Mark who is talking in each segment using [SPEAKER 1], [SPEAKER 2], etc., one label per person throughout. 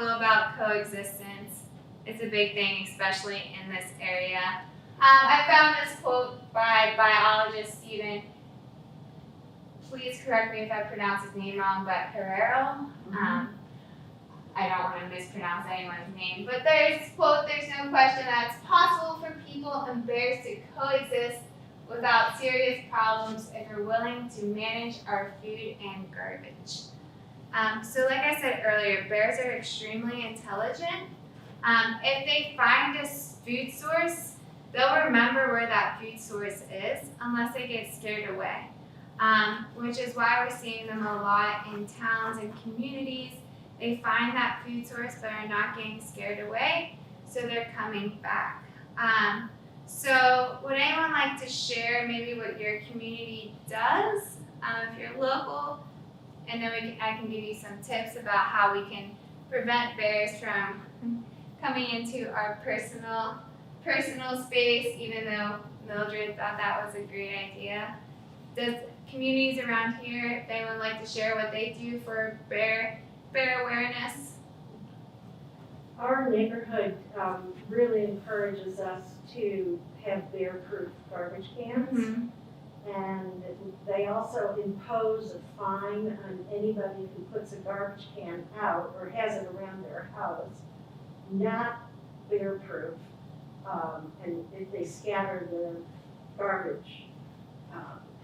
[SPEAKER 1] little about coexistence. It's a big thing, especially in this area. I found this quote by biologist Stephen. Please correct me if I pronounce his name wrong, but Herrero. I don't want to mispronounce anyone's name, but there's quote, "There's no question that it's possible for people and bears to coexist without serious problems if we're willing to manage our food and garbage." So like I said earlier, bears are extremely intelligent. If they find a food source, they'll remember where that food source is unless they get scared away, which is why we're seeing them a lot in towns and communities. They find that food source but are not getting scared away, so they're coming back. So would anyone like to share maybe what your community does, if you're local, and then I can give you some tips about how we can prevent bears from coming into our personal space, even though Mildred thought that was a great idea. Does communities around here, if anyone would like to share what they do for bear awareness?
[SPEAKER 2] Our neighborhood really encourages us to have bear-proof garbage cans. And they also impose a fine on anybody who puts a garbage can out or has it around their house, not bear-proof. And if they scatter the garbage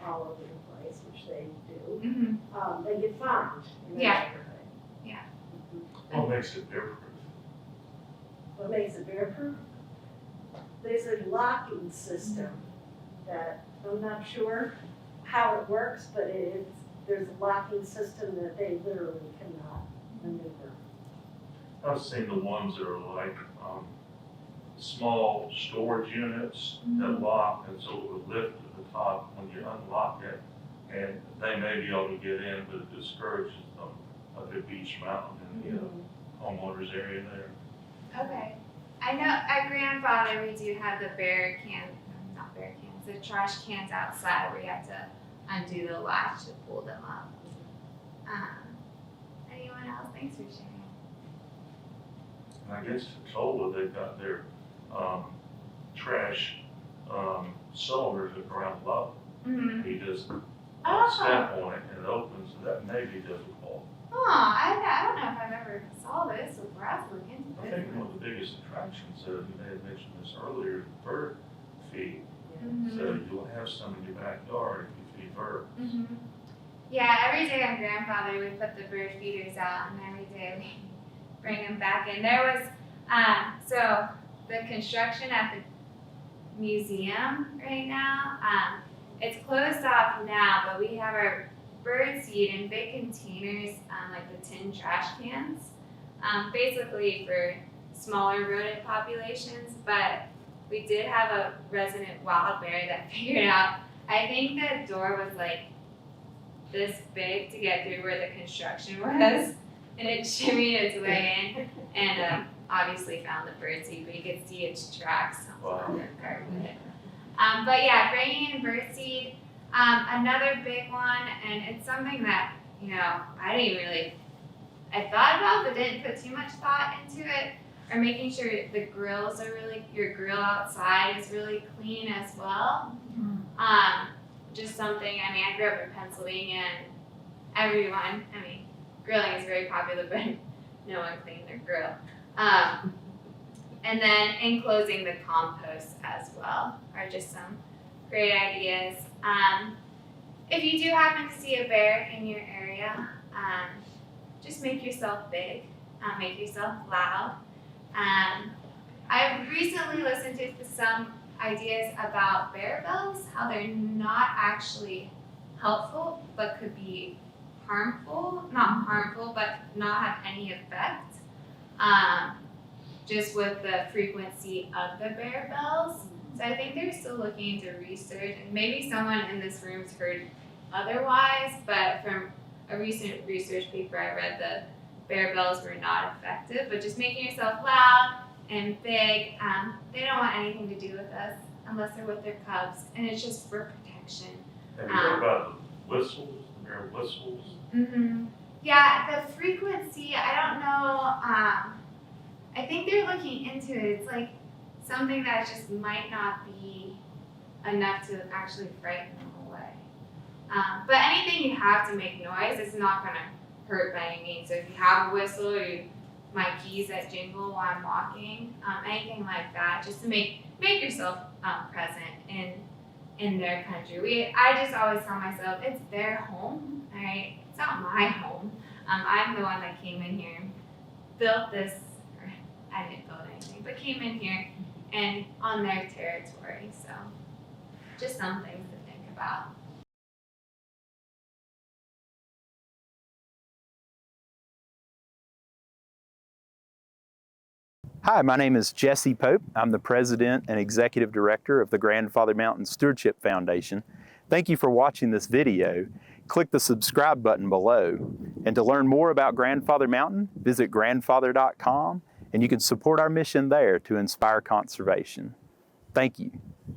[SPEAKER 2] all over the place, which they do, they get fined in the neighborhood.
[SPEAKER 3] What makes it bear-proof?
[SPEAKER 2] What makes it bear-proof? There's a locking system that I'm not sure how it works, but there's a locking system that they literally cannot maneuver.
[SPEAKER 3] I've seen the ones that are like small storage units that lock, and so it would lift to the top when you unlock it, and they may be able to get in, but it discourages them up at Beach Mountain in the homeowners area there.
[SPEAKER 1] Okay. I know at grandfather we do have the the trash cans outside where you have to undo the latch to pull them up. Anyone else? Thanks for sharing.
[SPEAKER 3] And I guess Petrilla, they've got their trash cylinders that are around low. He just step on it and it opens, and that may be difficult.
[SPEAKER 1] I don't know if I've ever saw this before. I was looking into
[SPEAKER 3] I
[SPEAKER 1] this.
[SPEAKER 3] think one of the biggest attractions, you may have mentioned this earlier, bird feed. So you'll have some in your backyard if you feed birds.
[SPEAKER 1] Yeah, every day on grandfather we put the bird feeders out, and every day we bring them back in. There was so the construction at the museum right now. It's closed off now, but we have our bird seed in big containers, like the tin trash cans, basically for smaller rodent populations. But we did have a resident wild bear that figured out, I think the door was like this big to get through where the construction was, and it shimmied its way in, and obviously found the bird seed, but you could see its tracks on the carpet. But yeah, bringing in bird seed. Another big one, and it's something that, I thought about but didn't put too much thought into it, or making sure the grills are your grill outside is really clean as well. Just something, I grew up in Pennsylvania, and grilling is very popular, but no one cleaned their grill. And then enclosing the compost as well are just some great ideas. If you do happen to see a bear in your area, just make yourself big, make yourself loud. I've recently listened to some ideas about bear bells, how they're not actually helpful, but could be harmful, not harmful, but not have any effect, just with the frequency of the bear bells. So I think they're still looking into research, and maybe someone in this room's heard otherwise, but from a recent research paper I read, the bear bells were not effective, but just making yourself loud and big, they don't want anything to do with us unless they're with their cubs, and it's just for protection.
[SPEAKER 3] Have you heard about the whistles, the bear whistles?
[SPEAKER 1] Yeah, the frequency, I don't know I think they're looking into it. It's like something that just might not be enough to actually frighten them away. But anything you have to make noise is not going to hurt by any means. So if you have a whistle or my keys that jingle while I'm walking, anything like that, just to make yourself present in their country. I just always tell myself it's their home, all right? It's not my home. I'm the one that came in here, built this, or I didn't build anything, but came in here and on their territory. So just some things to think about.
[SPEAKER 4] Hi, my name is Jesse Pope. I'm the President and Executive Director of the Grandfather Mountain Stewardship Foundation. Thank you for watching this video. Click the subscribe button below. And to learn more about Grandfather Mountain, visit grandfather.com, and you can support our mission there to inspire conservation. Thank you.